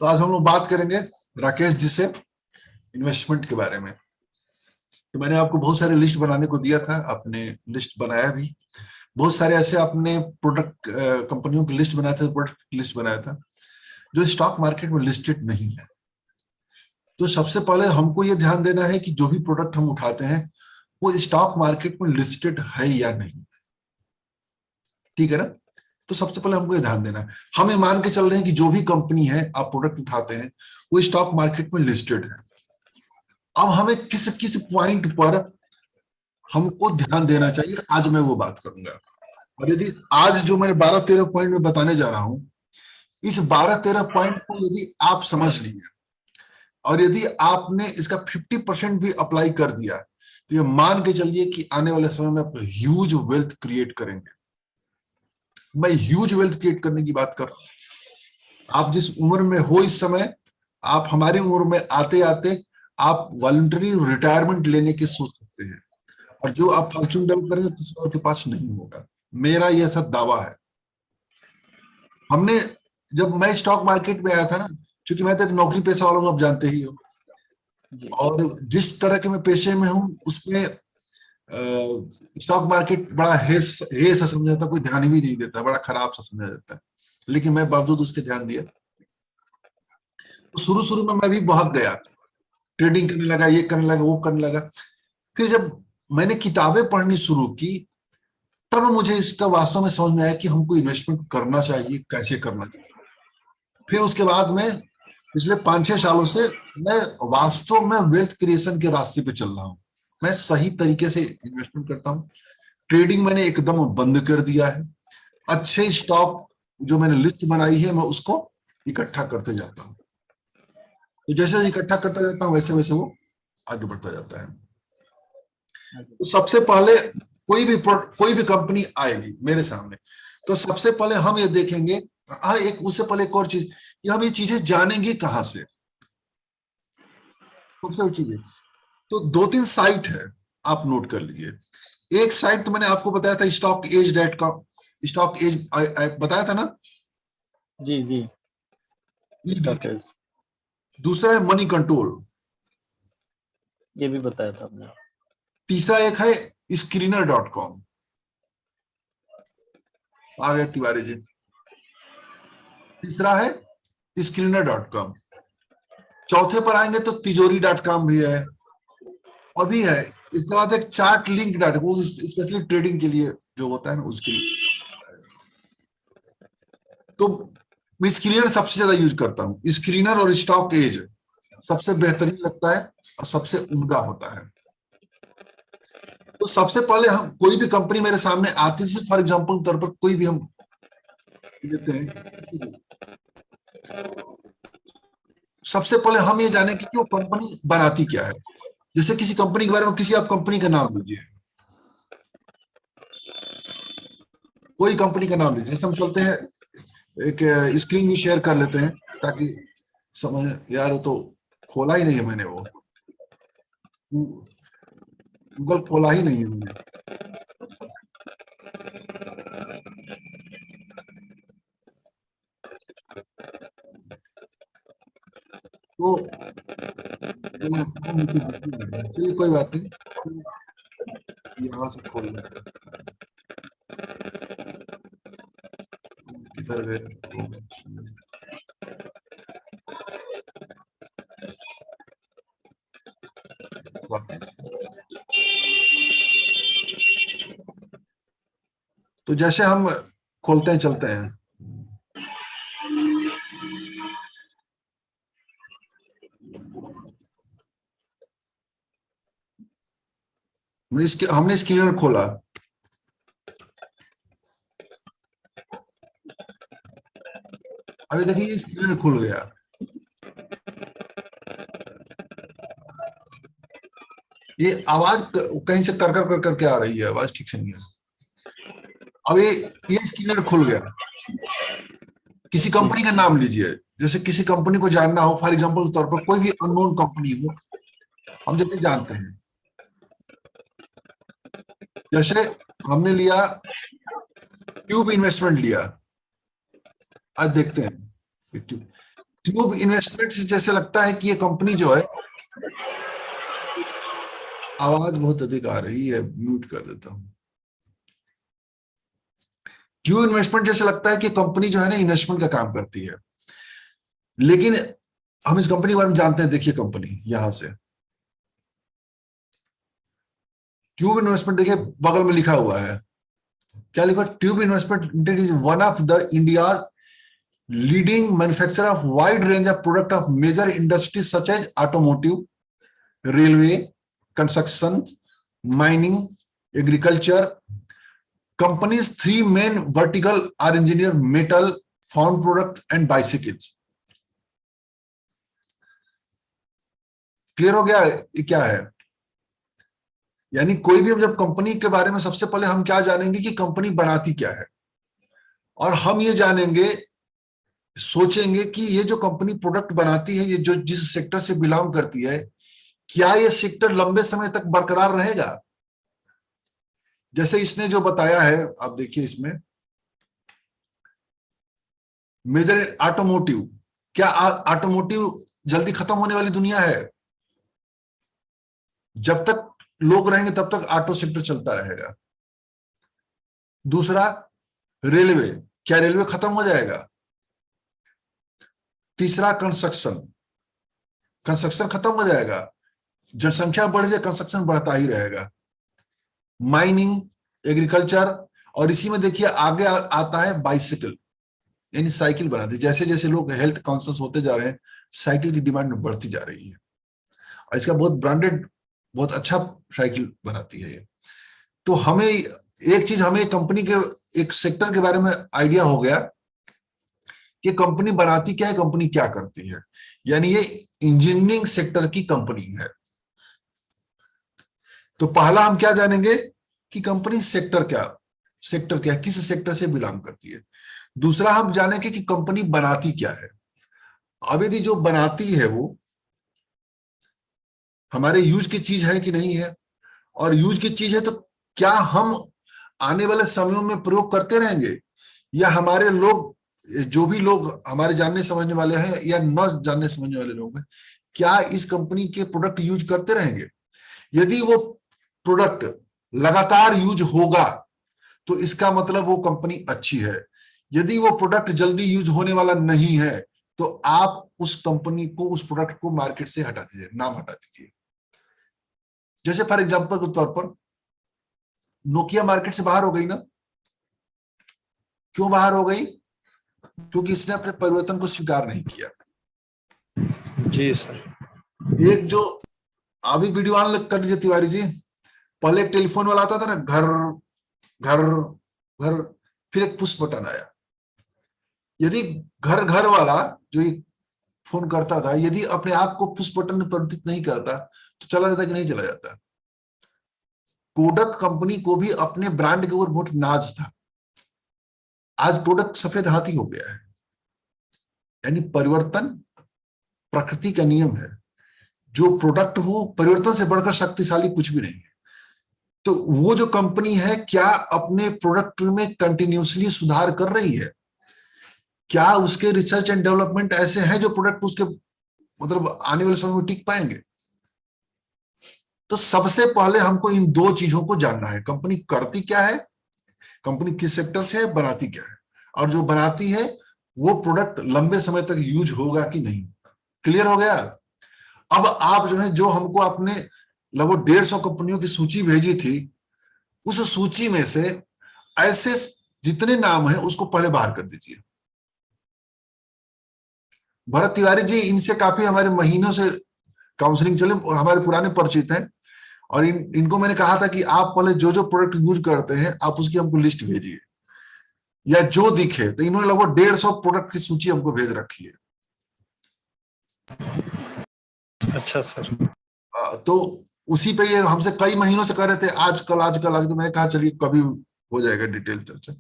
तो आज हम लोग बात करेंगे राकेश जी से इन्वेस्टमेंट के बारे में। तो मैंने आपको बहुत सारे लिस्ट बनाने को दिया था, आपने लिस्ट बनाया भी। बहुत सारे ऐसे आपने प्रोडक्ट कंपनियों की लिस्ट बनाया था, प्रोडक्ट लिस्ट बनाया था जो स्टॉक मार्केट में लिस्टेड नहीं है। तो सबसे पहले हमको ये ध्यान देना है कि जो भी प्रोडक्ट हम उठाते हैं वो स्टॉक मार्केट में लिस्टेड है या नहीं, ठीक है ना। तो सबसे पहले हमको ये ध्यान देना है। हम ये मान के चल रहे हैं कि जो भी कंपनी है आप प्रोडक्ट उठाते हैं वो स्टॉक मार्केट में लिस्टेड है। अब हमें किस किस पॉइंट पर हमको ध्यान देना चाहिए, आज मैं वो बात करूंगा। और यदि आज जो मैंने 12-13 पॉइंट में बताने जा रहा हूं, इस 12-13 पॉइंट को यदि आप समझ लिए और यदि आपने इसका 50% भी अप्लाई कर दिया तो ये मान के चलिए कि आने वाले समय में आप ह्यूज वेल्थ क्रिएट करेंगे। मैं ह्यूज वेल्थ क्रिएट करने की बात कर रहा हूं। आप जिस उम्र में हो इस समय, आप हमारी उम्र में आते आते आप वॉलंटरी रिटायरमेंट लेने की सोच सकते हैं, और जो आप फॉर्चून डेवलप करेंगे किसी और के पास नहीं होगा। मेरा यह ऐसा दावा है। हमने जब मैं स्टॉक मार्केट में आया था ना, क्योंकि मैं तो एक नौकरी पेशा वाला हूं, आप जानते ही हो, और जिस तरह के मैं पेशे में हूं उसमें स्टॉक मार्केट बड़ा हेस समझा जाता, कोई ध्यान भी नहीं देता, बड़ा खराब सा समझा जाता है। लेकिन मैं बावजूद उसके ध्यान दिया। तो शुरू शुरू में मैं भी बहुत गया, ट्रेडिंग करने लगा, ये करने लगा, वो करने लगा। फिर जब मैंने किताबें पढ़नी शुरू की तब मुझे इसका वास्तव में समझ में आया कि हमको इन्वेस्टमेंट करना चाहिए, कैसे करना चाहिए। फिर उसके बाद में पिछले 5-6 सालों से मैं वास्तव में वेल्थ क्रिएशन के रास्ते पे चल रहा हूँ। मैं सही तरीके से इन्वेस्टमेंट करता हूँ। ट्रेडिंग मैंने एकदम बंद कर दिया है। अच्छे स्टॉक जो मैंने लिस्ट बनाई है मैं उसको इकट्ठा करते जाता हूँ। तो जैसे इकट्ठा करता जाता हूँ वैसे वैसे वो आगे बढ़ता जाता है। तो सबसे पहले कोई भी कंपनी आएगी मेरे सामने, तो सबसे पहले हम ये देखेंगे। हाँ, एक उससे पहले एक और चीज, कि हम ये चीजें जानेंगे कहां से। सबसे बड़ी चीज है, तो 2-3 साइट है, आप नोट कर लीजिए। एक साइट तो मैंने आपको बताया था stockedge.com, स्टॉक एज बताया था ना। जी जी, स्टॉकेज। दूसरा है मनी कंट्रोल, ये भी बताया था आपने। तीसरा एक है screener.com। आ गए तिवारी जी। तीसरा है screener.com। चौथे पर आएंगे तो तिजोरी.com भी है, और भी है। इसके बाद एक चार्ट लिंक डाटा, वो स्पेशली ट्रेडिंग के लिए जो होता है ना, उसके लिए। तो मैं स्क्रीनर सबसे ज्यादा यूज करता हूँ। स्क्रीनर और स्टॉक एज सबसे बेहतरीन लगता है और सबसे उम्दा होता है। तो सबसे पहले हम कोई भी कंपनी मेरे सामने आती है, फॉर एग्जांपल तौर पर कोई भी हम लेते हैं, सबसे पहले हम ये जाने कि वो कंपनी बनाती क्या है। जैसे किसी कंपनी के बारे में, किसी आप कंपनी का नाम लीजिए, कोई कंपनी का नाम लीजिए। जैसे हम चलते हैं, एक स्क्रीन भी शेयर कर लेते हैं ताकि समझ। यार वो तो खोला ही नहीं है मैंने, वो गूगल खोला ही नहीं है मैंने। तो चलिए कोई बात नहीं, यहाँ से खोल लेते हैं। किधर गए? तो जैसे हम खोलते हैं, चलते हैं। हमने स्क्रीनर खोला। अभी देखिए ये स्क्रीनर खुल गया। ये आवाज कहीं से कर कर कर करके आ रही है, आवाज ठीक से नहीं है। अब ये स्क्रीनर खुल गया। किसी कंपनी का नाम लीजिए, जैसे किसी कंपनी को जानना हो, फॉर एग्जांपल तौर पर कोई भी अननोन कंपनी हो, हम जैसे जानते हैं। जैसे हमने लिया ट्यूब इन्वेस्टमेंट लिया, आज देखते हैं ट्यूब इन्वेस्टमेंट से जैसे लगता है कि ये कंपनी जो है, आवाज बहुत अधिक आ रही है, म्यूट कर देता हूं। ट्यूब इन्वेस्टमेंट जैसे लगता है कि कंपनी जो है ना इन्वेस्टमेंट का काम करती है, लेकिन हम इस कंपनी के बारे में जानते हैं। देखिए कंपनी यहां से ट्यूब इन्वेस्टमेंट, देखिए बगल में लिखा हुआ है, क्या लिखा? Tube Investment Limited is one of the India leading manufacturer of wide range of product of major industries such as automotive, railway, construction, mining, agriculture. Company's three main vertical are engineer metal, found product and bicycles. Clear हो गया ये क्या है? यानी कोई भी जब company के बारे में सबसे पहले हम क्या जानेंगे कि कंपनी बनाती क्या है, और हम ये जानेंगे, सोचेंगे कि ये जो कंपनी प्रोडक्ट बनाती है, ये जो जिस सेक्टर से बिलोंग करती है, क्या ये सेक्टर लंबे समय तक बरकरार रहेगा? जैसे इसने जो बताया है, आप देखिए इसमें मेजर ऑटोमोटिव, क्या ऑटोमोटिव जल्दी खत्म होने वाली दुनिया है? जब तक लोग रहेंगे तब तक ऑटो सेक्टर चलता रहेगा। दूसरा, रेलवे, क्या रेलवे खत्म हो जाएगा? तीसरा, कंस्ट्रक्शन, कंस्ट्रक्शन खत्म हो जाएगा? जनसंख्या बढ़ जाए, कंस्ट्रक्शन बढ़ता ही रहेगा। माइनिंग, एग्रीकल्चर, और इसी में देखिए आगे आता है बाइसिकल, यानी साइकिल बनाते। जैसे जैसे लोग हेल्थ कॉन्शियस होते जा रहे हैं, साइकिल की डिमांड बढ़ती जा रही है, और इसका बहुत ब्रांडेड, बहुत अच्छा साइकिल बनाती है ये। तो हमें एक चीज, हमें कंपनी के एक सेक्टर के बारे में आइडिया हो गया कि कंपनी बनाती क्या है, कंपनी क्या करती है, यानी ये इंजीनियरिंग सेक्टर की कंपनी है। तो पहला हम क्या जानेंगे कि कंपनी सेक्टर क्या, किस सेक्टर से बिलोंग करती है। दूसरा हम जानेंगे कि कंपनी बनाती क्या है। अब यदि जो बनाती है वो हमारे यूज की चीज है कि नहीं है, और यूज की चीज है तो क्या हम आने वाले समयों में प्रयोग करते रहेंगे, या हमारे लोग, जो भी लोग हमारे जानने समझने वाले हैं या न जानने समझने वाले लोग हैं, क्या इस कंपनी के प्रोडक्ट यूज करते रहेंगे? यदि वो प्रोडक्ट लगातार यूज होगा तो इसका मतलब वो कंपनी अच्छी है। यदि वो प्रोडक्ट जल्दी यूज होने वाला नहीं है तो आप उस कंपनी को, उस प्रोडक्ट को मार्केट से हटा दीजिए, नाम हटा दीजिए। जैसे फॉर एग्जांपल के तौर पर नोकिया मार्केट से बाहर हो गई ना। क्यों बाहर हो गई? क्योंकि इसने अपने परिवर्तन को स्वीकार नहीं किया। जी सर। एक जो अभी वीडियो ऑन कर लीजिए तिवारी जी, पहले एक टेलीफोन वाला आता था ना, घर घर घर, फिर एक पुश बटन आया। यदि घर घर वाला जो फोन करता था, यदि अपने आप को पुश बटन में परिवर्तित नहीं करता तो चला जाता कि नहीं चला जाता? कोडक कंपनी को भी अपने ब्रांड के ऊपर बहुत नाज था। आज कोडक सफेद हाथी हो गया है। यानी परिवर्तन प्रकृति का नियम है। जो प्रोडक्ट हो, परिवर्तन से बढ़कर शक्तिशाली कुछ भी नहीं है। तो वो जो कंपनी है, क्या अपने प्रोडक्ट में कंटिन्यूसली सुधार कर रही है? क्या उसके रिसर्च एंड डेवलपमेंट ऐसे हैं जो प्रोडक्ट उसके मतलब आने वाले समय में टिक पाएंगे? तो सबसे पहले हमको इन दो चीजों को जानना है, कंपनी करती क्या है, कंपनी किस सेक्टर से है, बनाती क्या है, और जो बनाती है वो प्रोडक्ट लंबे समय तक यूज होगा कि नहीं। क्लियर हो गया? अब आप जो है, जो हमको अपने लगभग 150 कंपनियों की सूची भेजी थी, उस सूची में से ऐसे जितने नाम हैं उसको पहले बाहर कर दीजिए। भरत तिवारी जी, इनसे काफी हमारे महीनों से काउंसलिंग चले, हमारे पुराने परिचित हैं, और इनको मैंने कहा था कि आप पहले जो जो प्रोडक्ट यूज करते हैं आप उसकी हमको लिस्ट भेजिए, या जो दिखे। तो इन्होंने लगभग 150 प्रोडक्ट की सूची हमको भेज रखी है। अच्छा सर। तो उसी पे ये हमसे कई महीनों से कर रहे थे, आजकल आजकल आजकल। मैंने कहा चलिए कभी हो जाएगा डिटेल चर्चा।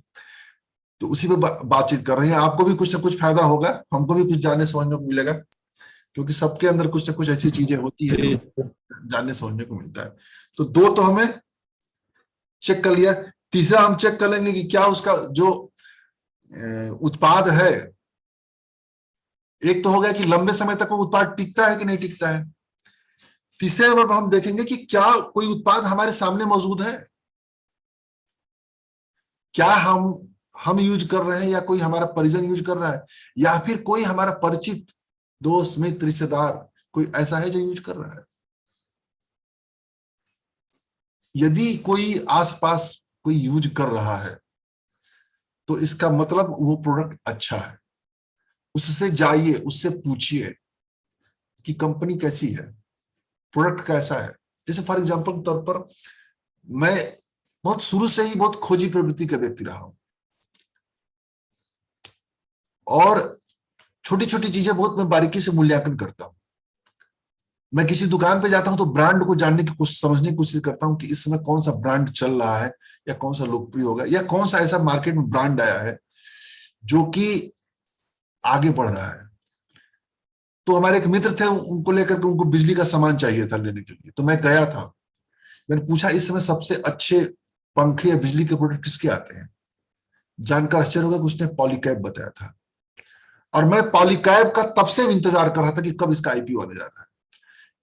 तो उसी पे बातचीत कर रहे हैं। आपको भी कुछ ना कुछ फायदा होगा, हमको भी कुछ जानने समझने को मिलेगा, क्योंकि सबके अंदर कुछ ना कुछ ऐसी चीजें होती है जो जानने समझने को मिलता है। तो दो तो हमें चेक कर लिया। तीसरा हम चेक कर लेंगे कि क्या उसका जो उत्पाद है एक तो हो गया कि लंबे समय तक वो उत्पाद टिकता है कि नहीं टिकता है। तीसरे नंबर पर हम देखेंगे कि क्या कोई उत्पाद हमारे सामने मौजूद है, क्या हम यूज कर रहे हैं या कोई हमारा परिजन यूज कर रहा है, या फिर कोई हमारा परिचित दोस्त मित्र रिश्तेदार कोई ऐसा है जो यूज कर रहा है। यदि कोई आसपास कोई यूज कर रहा है तो इसका मतलब वो प्रोडक्ट अच्छा है। उससे जाइए, उससे पूछिए कि कंपनी कैसी है, प्रोडक्ट कैसा है। जैसे फॉर एग्जांपल के तौर पर मैं बहुत शुरू से ही बहुत खोजी प्रवृत्ति का व्यक्ति रहा हूं, और छोटी छोटी चीजें बहुत मैं बारीकी से मूल्यांकन करता हूं। मैं किसी दुकान पे जाता हूं तो ब्रांड को जानने की कोशिश, समझने की कोशिश करता हूं कि इस समय कौन सा ब्रांड चल रहा है, या कौन सा लोकप्रिय होगा, या कौन सा ऐसा मार्केट में ब्रांड आया है जो कि आगे बढ़ रहा है। तो हमारे एक मित्र थे, उनको लेकर के उनको बिजली का सामान चाहिए था लेने के लिए, तो मैं गया था। मैंने पूछा इस समय सबसे अच्छे पंखे या बिजली के प्रोडक्ट किसके आते हैं। जानकर आश्चर्य होगा कि उसने पॉलीकैब बताया था। और मैं पॉलीकैब का तब से इंतजार कर रहा था कि कब इसका आईपीओ आने जा रहा है।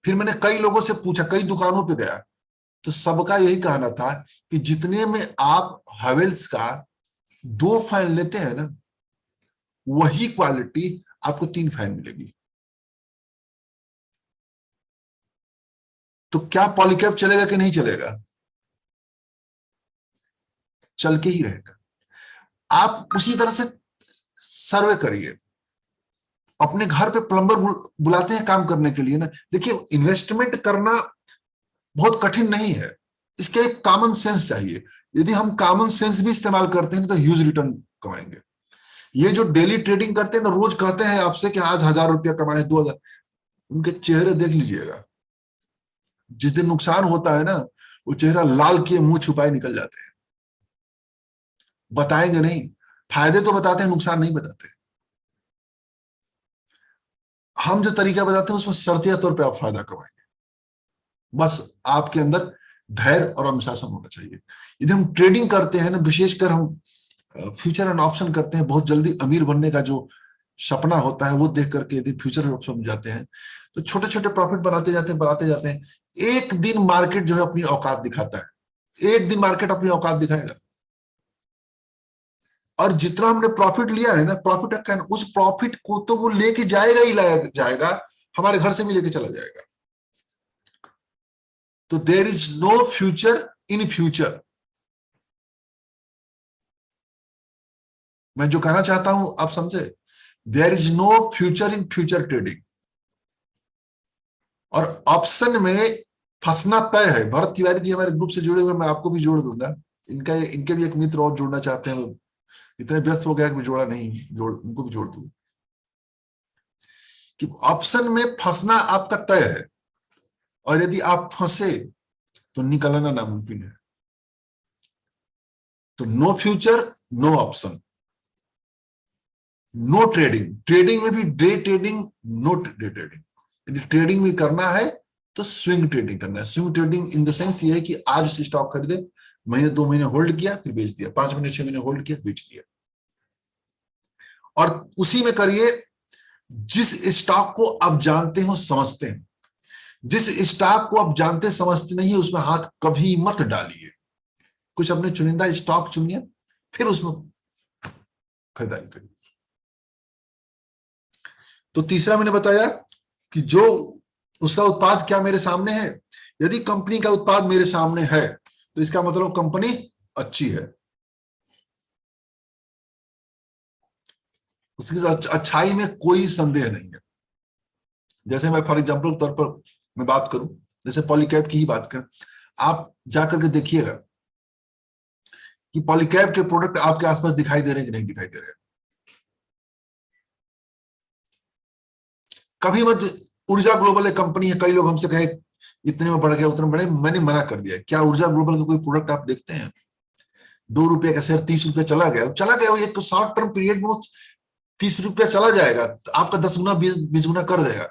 फिर मैंने कई लोगों से पूछा, कई दुकानों पे गया, तो सबका यही कहना था कि जितने में आप हैवेल्स का 2 फैन लेते हैं ना, वही क्वालिटी आपको 3 फैन मिलेगी। तो क्या पॉलीकैब चलेगा कि नहीं चलेगा? चल के ही रहेगा। आप उसी तरह से सर्वे करिए। अपने घर पे प्लम्बर बुलाते हैं काम करने के लिए ना, देखिए इन्वेस्टमेंट करना बहुत कठिन नहीं है, इसके एक कॉमन सेंस चाहिए। यदि हम कॉमन सेंस भी इस्तेमाल करते हैं तो ह्यूज रिटर्न कमाएंगे। ये जो डेली ट्रेडिंग करते हैं ना, रोज कहते हैं आपसे कि आज 1000 रुपया कमाए, 2000, उनके चेहरे देख लीजिएगा, जिस दिन नुकसान होता है ना, वो चेहरा लाल किए मुंह छुपाए निकल जाते हैं। बताएंगे नहीं, फायदे तो बताते हैं, नुकसान नहीं बताते। हम जो तरीका बताते हैं उसमें शर्तिया तौर पे आप फायदा कमाएंगे। बस आपके अंदर धैर्य और अनुशासन होना चाहिए। यदि हम ट्रेडिंग करते हैं ना, विशेषकर हम फ्यूचर एंड ऑप्शन करते हैं, बहुत जल्दी अमीर बनने का जो सपना होता है वो देख करके यदि फ्यूचर ऑप्शन जाते हैं तो छोटे छोटे प्रॉफिट बनाते जाते हैं। एक दिन मार्केट जो है अपनी औकात दिखाता है, एक दिन मार्केट अपनी औकात दिखाएगा। और जितना हमने प्रॉफिट लिया है ना, प्रॉफिट का उस प्रॉफिट को तो वो लेके जाएगा ही लाया जाएगा, हमारे घर से भी लेके चला जाएगा। तो there is no future in future. मैं जो कहना चाहता हूं आप समझे, there is no future in future trading. और ऑप्शन में फंसना तय है। भरत तिवारी जी हमारे ग्रुप से जुड़े हुए, मैं आपको भी जोड़ दूंगा। इनके भी एक मित्र और जोड़ना चाहते हैं, इतने व्यस्त हो गया कि जोड़ा नहीं, उनको भी जोड़ दूंगा। कि ऑप्शन में फंसना आपका तय है, और यदि आप फंसे तो निकलना नामुमकिन है। तो no future, no option, no trading. Trading में भी day trading, no day trading. यदि ट्रेडिंग भी करना है तो स्विंग ट्रेडिंग करना है। Swing trading in the sense ये है कि आज से स्टॉक खरीदे, महीने 2 महीने होल्ड किया फिर बेच दिया, 5 महीने 6 महीने होल्ड किया बेच दिया। और उसी में करिए जिस स्टॉक को आप जानते हो समझते हैं। जिस स्टॉक को आप जानते समझते नहीं है उसमें हाथ कभी मत डालिए। कुछ अपने चुनिंदा स्टॉक चुनिए, फिर उसमें खरीदारी करिए। तो तीसरा मैंने बताया कि जो उसका उत्पाद क्या मेरे सामने है। यदि कंपनी का उत्पाद मेरे सामने है तो इसका मतलब कंपनी अच्छी है, उसकी अच्छाई में कोई संदेह नहीं है। जैसे मैं फॉर एग्जांपल तौर पर मैं बात करूं, जैसे पॉलीकैब की ही बात करें, आप जाकर के देखिएगा कि पॉलीकैब के प्रोडक्ट आपके आसपास दिखाई दे रहे हैं कि नहीं दिखाई दे रहे हैं। कभी मत, ऊर्जा ग्लोबल एक कंपनी है, कई लोग हमसे कहे इतने में बढ़ गया उतने में बढ़े, मैंने मना कर दिया। क्या ऊर्जा ग्लोबल का कोई प्रोडक्ट आप देखते हैं? 2 रुपए का शेयर 30 रुपए चला गया, एक शॉर्ट टर्म पीरियड में 30 रुपया चला जाएगा, आपका 10 गुना 20 गुना कर देगा।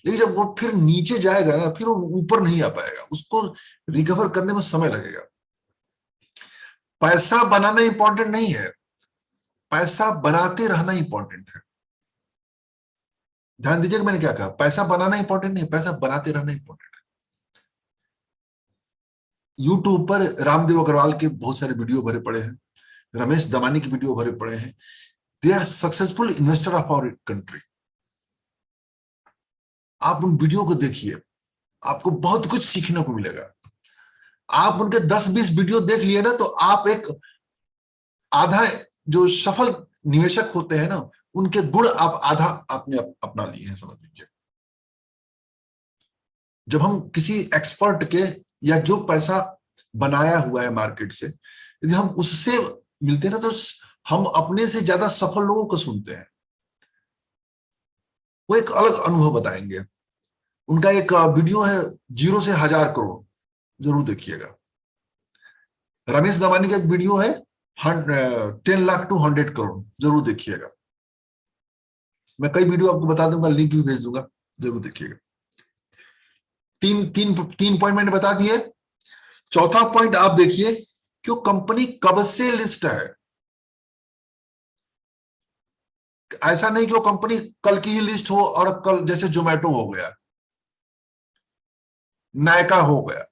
लेकिन जब वो फिर नीचे जाएगा ना, फिर वो ऊपर नहीं आ पाएगा, उसको रिकवर करने में समय लगेगा। पैसा बनाना इंपॉर्टेंट नहीं है, पैसा बनाते रहना इंपॉर्टेंट है। ध्यान दीजिएगा मैंने क्या कहा, पैसा बनाना इंपॉर्टेंट नहीं, पैसा बनाते रहना इंपॉर्टेंट है। यूट्यूब पर रामदेव अग्रवाल के बहुत सारे वीडियो भरे पड़े हैं, रमेश दमानी के वीडियो भरे पड़े हैं। They are successful investor of our country. आप उन वीडियो को देखिए, आपको बहुत कुछ सीखने को मिलेगा। आप उनके 10-20 वीडियो देख लिए ना, तो आप एक आधा, जो सफल निवेशक होते हैं ना, उनके गुण आप आधा आपने अपना लिए हैं, समझ लीजिए। जब हम किसी एक्सपर्ट के, या जो पैसा बनाया हुआ है मार्केट से, यदि हम उससे मिलते हैं ना, तो हम अपने से ज्यादा सफल लोगों को सुनते हैं। वो एक अलग अनुभव बताएंगे। उनका एक वीडियो है 0 से 1000 करोड़, जरूर देखिएगा। रमेश दमानी का एक वीडियो है 10 लाख टू 100 करोड़, जरूर देखिएगा। मैं कई वीडियो आपको बता दूंगा, लिंक भी भेज दूंगा, जरूर देखिएगा। तीन तीन तीन पॉइंट मैंने बता दिए। चौथा पॉइंट आप देखिए कि वो कंपनी कब से लिस्ट है। ऐसा नहीं कि वो कंपनी कल की ही लिस्ट हो, और कल जैसे जोमेटो हो गया, नायका हो गया,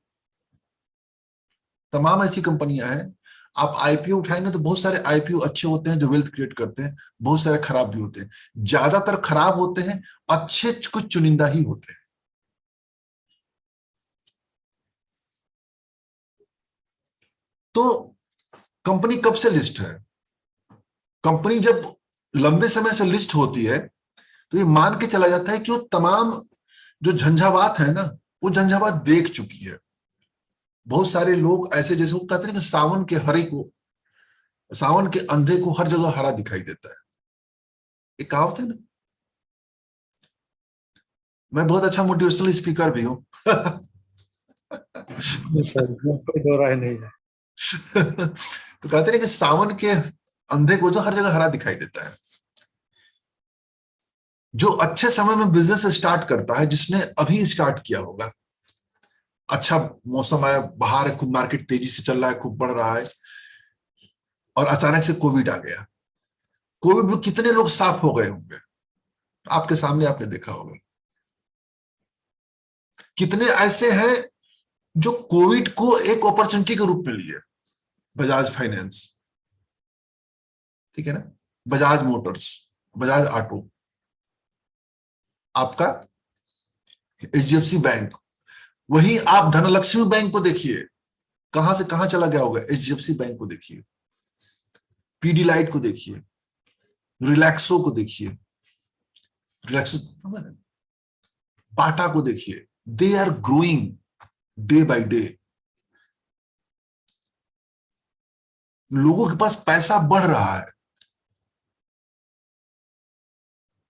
तमाम ऐसी कंपनियां हैं। आप आईपीओ उठाएंगे तो बहुत सारे आईपीओ अच्छे होते हैं जो वेल्थ क्रिएट करते हैं, बहुत सारे खराब भी होते हैं। ज्यादातर खराब होते हैं, अच्छे कुछ चुनिंदा ही होते हैं। तो कंपनी कब से लिस्ट है? कंपनी जब लंबे समय से लिस्ट होती है, तो ये मान के चला जाता है कि वो तमाम जो झंझावात है ना, वो झंझावात देख चुकी है। बहुत सारे लोग ऐसे, जैसे वो कहते हैं कि सावन के अंधे को हर जगह हरा दिखाई देता है, एक कहावत है ना। मैं बहुत अच्छा मोटिवेशनल स्पीकर भी हूँ। सर, कोई दो राय नहीं है। तो कहते हैं कि सावन के अंधे को जो हर जगह हरा दिखाई देता है। जो अच्छे समय में बिजनेस स्टार्ट करता है, जिसने अभी स्टार्ट किया होगा, अच्छा मौसम आया, बाहर है, खूब मार्केट तेजी से चल रहा है, खूब बढ़ रहा है, और अचानक से कोविड आ गया। कोविड में कितने लोग साफ हो गए होंगे, आपके सामने आपने देखा होगा। कितने ऐसे हैं जो कोविड को एक अपॉर्चुनिटी के रूप में लिए। बजाज फाइनेंस, ठीक है ना, बजाज मोटर्स, बजाज ऑटो, आपका एचडीएफसी बैंक। वही आप धनलक्ष्मी बैंक को देखिए, कहां से कहां चला गया होगा। एचडीएफसी बैंक को देखिए, पीडी लाइट को देखिए, रिलैक्सो को देखिए, रिलैक्सो, बाटा को देखिए। They are growing day by day. लोगों के पास पैसा बढ़ रहा है,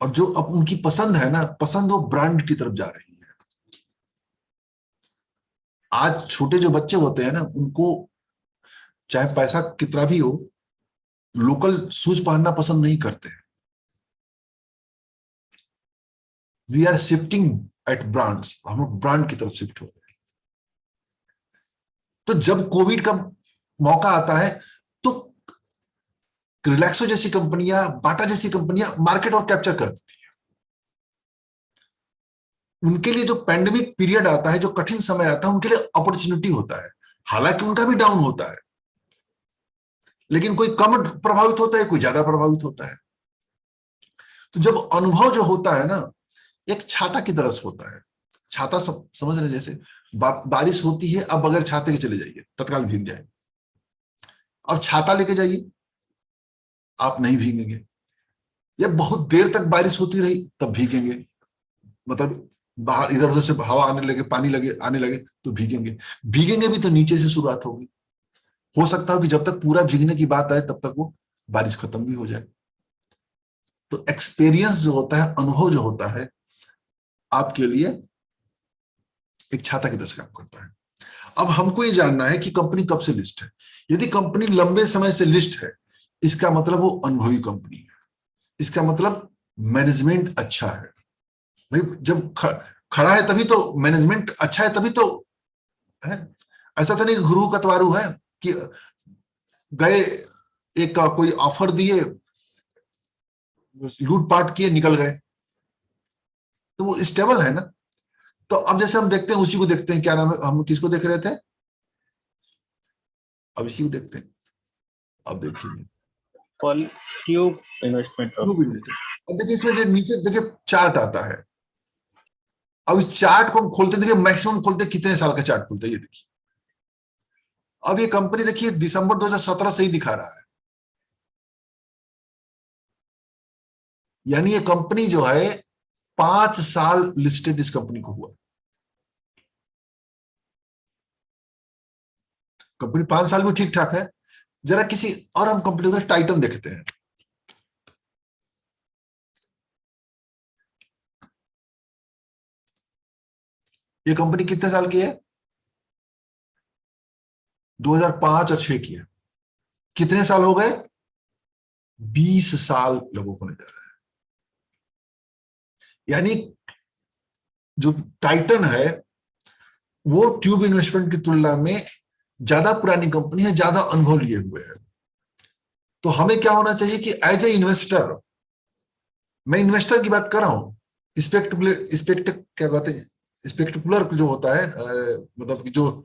और जो अब उनकी पसंद है ना, पसंद वो ब्रांड की तरफ जा रही है। आज छोटे जो बच्चे होते हैं ना, उनको चाहे पैसा कितना भी हो, लोकल शूज पहनना पसंद नहीं करते हैं। We are shifting at brands, हम लोग ब्रांड की तरफ शिफ्ट हो रहे हैं। तो जब कोविड का मौका आता है, तो रिलैक्सो जैसी कंपनियां, बाटा जैसी कंपनियां मार्केट और कैप्चर कर देती है। उनके लिए जो पैंडेमिक पीरियड आता है, जो कठिन समय आता है, उनके लिए अपॉर्चुनिटी होता है। हालांकि उनका भी डाउन होता है, लेकिन कोई कम प्रभावित होता है, कोई ज्यादा प्रभावित होता है। तो जब अनुभव जो होता है ना, एक छाता की तरह होता है। छाता समझ रहे, जैसे बारिश होती है, अब बगैर छाते के चले जाइए, तत्काल भीग जाए। अब छाता लेके जाइए, आप नहीं भीगेंगे। या बहुत देर तक बारिश होती रही, तब भीगेंगे। मतलब बाहर इधर उधर से हवा आने लगे, पानी लगे आने लगे, तो भीगेंगे। भीगेंगे भी तो नीचे से शुरुआत होगी। हो सकता है कि जब तक पूरा भीगने की बात आए, तब तक वो बारिश खत्म भी हो जाए। तो एक्सपीरियंस जो होता है, अनुभव जो होता है, आपके लिए एक छाता की तरह काम करता है। अब हमको ये जानना है कि कंपनी कब से लिस्ट है। यदि कंपनी लंबे समय से लिस्ट है, इसका मतलब वो अनुभवी कंपनी है। इसका मतलब मैनेजमेंट अच्छा है। भाई जब खड़ा है तभी तो मैनेजमेंट अच्छा है, तभी तो है। ऐसा तो नहीं गुरु कतवारू है कि गए, एक कोई ऑफर दिए, लूटपाट किए, निकल गए। तो वो स्टेबल है ना। तो अब जैसे हम देखते हैं उसी को देखते हैं, क्या नाम है, हम किसको देख रहे थे, अब इसी को देखते हैं। अब देखिए ट्यूब इन्वेस्टमेंट ट्यूब इन्वेस्टर, अब देखिए इसमें जो नीचे देखिए चार्ट आता है। अब इस चार्ट को हम खोलते, देखिए मैक्सिमम खोलते कितने साल का चार्ट खोलते हैं, ये देखिए। अब ये कंपनी देखिए दिसंबर 2017 से ही दिखा रहा है, यानी ये कंपनी जो है 5 साल लिस्टेड इस कंपनी को हुआ। कंपनी 5 साल में ठीक ठाक है। जरा किसी और हम कंपनी का टाइटन देखते हैं। ये कंपनी कितने साल की है, 2005 और 6 की है। कितने साल हो गए, 20 साल लोगों को नजर रहा है। यानी जो टाइटन है वो ट्यूब इन्वेस्टमेंट की तुलना में ज्यादा पुरानी कंपनी है, ज्यादा अनुभव लिए हुए है। तो हमें क्या होना चाहिए कि एज ए इन्वेस्टर, मैं इन्वेस्टर की बात कर रहा हूं, क्या कहते हैं, स्पेक्टिकुलर जो होता है, मतलब कि जो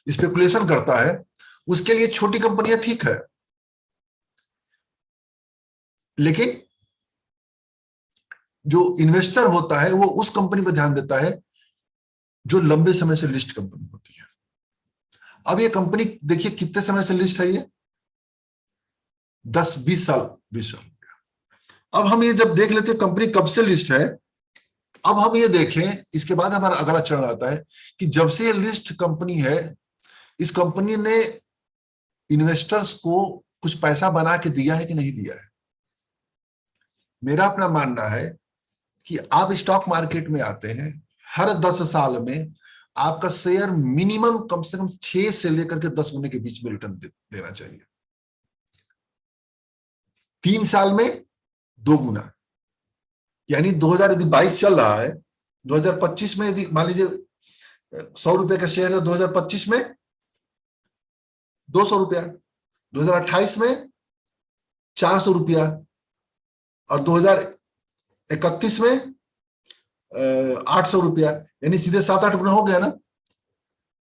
स्पेकुलेशन करता है, उसके लिए छोटी कंपनियां ठीक है, लेकिन जो इन्वेस्टर होता है वो उस कंपनी पर ध्यान देता है जो लंबे समय से लिस्ट कंपनी होती है। अब ये कंपनी देखिए कितने समय से लिस्ट है, ये 10-20 साल, 20 साल। अब हम ये जब देख लेते हैं कंपनी कब से लिस्ट है, अब हम ये देखें, इसके बाद हमारा अगला चरण आता है कि जब से ये लिस्ट कंपनी है, इस कंपनी ने इन्वेस्टर्स को कुछ पैसा बना के दिया है कि नहीं दिया है। मेरा अपना मानना है कि आप स्टॉक मार्केट में आते हैं, हर 10 साल में आपका शेयर मिनिमम कम से कम 6 से लेकर के 10 गुने के बीच में रिटर्न देना चाहिए। 3 साल में 2 गुना, यानी 2022 चल रहा है, 2025 में यदि मान लीजिए 100 रुपए का शेयर है, 2025 में 200 रुपया, 2028 में 400 रुपया, और 2031 में 800 रुपया, यानी सीधे 7-8 गुना हो गया ना।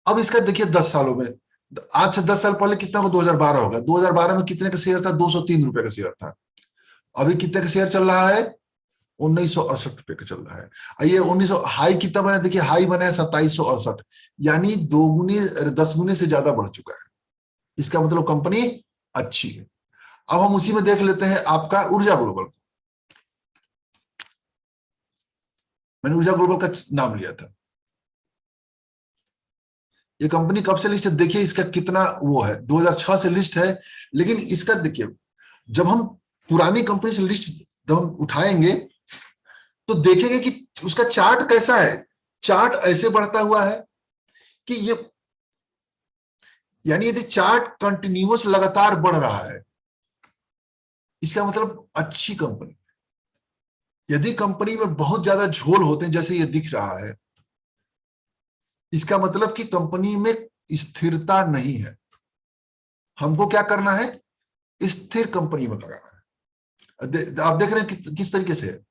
अब इसका देखिए 10 सालों में, आज से 10 साल पहले कितना हो, 2012 होगा। 2012 में कितने का शेयर था, 203 रुपए का शेयर था। अभी कितने का शेयर चल रहा है, 1968 रुपए का चल रहा है। ये 1900 हाई कितना बना, देखिए हाई बना है 2768, यानी 2 गुने 10 गुने से ज्यादा बढ़ चुका है। इसका मतलब कंपनी अच्छी है। अब हम उसी में देख लेते हैं आपका ऊर्जा ग्लोबल। मैंने ऊर्जा ग्लोबल का नाम लिया था। ये कंपनी कब से लिस्ट है, देखिए इसका कितना वो है, 2006 से लिस्ट है। लेकिन इसका देखिए, जब हम पुरानी कंपनी से लिस्ट जब हम उठाएंगे तो देखेंगे कि उसका चार्ट कैसा है। चार्ट ऐसे बढ़ता हुआ है कि ये, यानी यदि चार्ट कंटिन्यूअस लगातार बढ़ रहा है, इसका मतलब अच्छी कंपनी। यदि कंपनी में बहुत ज्यादा झोल होते हैं, जैसे ये दिख रहा है, इसका मतलब कि कंपनी में स्थिरता नहीं है। हमको क्या करना है, स्थिर कंपनी में लगाना है। आप देख रहे हैं किस तरीके से है।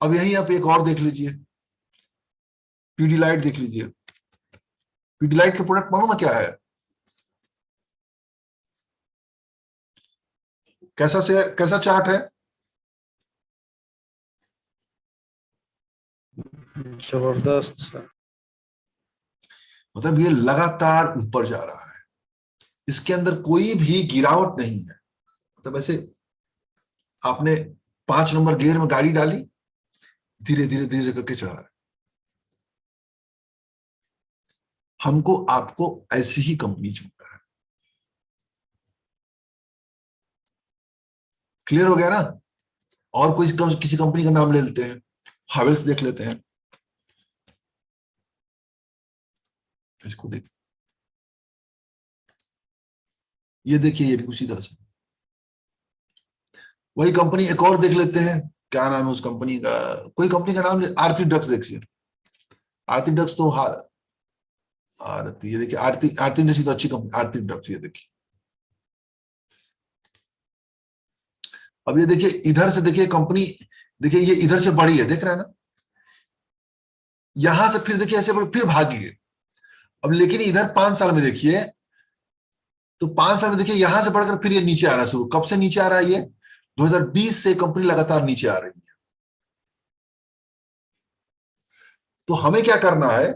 अब यहीं आप एक और देख लीजिए, पीडीलाइट देख लीजिए। पीडीलाइट के प्रोडक्ट मालूम है क्या है, कैसा चार्ट है, जबरदस्त। मतलब ये लगातार ऊपर जा रहा है, इसके अंदर कोई भी गिरावट नहीं है। मतलब ऐसे आपने 5 नंबर गियर में गाड़ी डाली, धीरे धीरे धीरे करके चढ़ा रहे। हमको आपको ऐसी ही कंपनी चुनना है। क्लियर हो गया ना। और कोई किसी कंपनी का नाम ले लेते हैं, हावेल्स देख लेते हैं। इसको देखिए, ये देखिए, ये भी उसी तरह से वही कंपनी। एक और देख लेते हैं, क्या नाम है उस कंपनी का, कोई कंपनी का नाम, आरती ड्रग्स देखिए। आरती ड्रग्स तो आरती, ये देखिए, आरती इंडस्ट्री तो अच्छी कंपनी, आरती ड्रग्स, ये देखिए। अब ये देखिए, इधर से देखिए कंपनी, देखिए ये इधर से बढ़ी है, देख रहे हैं ना। यहां से फिर देखिए ऐसे फिर भागिए। अब लेकिन इधर 5 साल में देखिए, तो 5 साल में देखिए यहां से बढ़कर फिर ये नीचे आ रहा है शुरू। कब से नीचे आ रहा है ये? 2020 से कंपनी लगातार नीचे आ रही है। तो हमें क्या करना है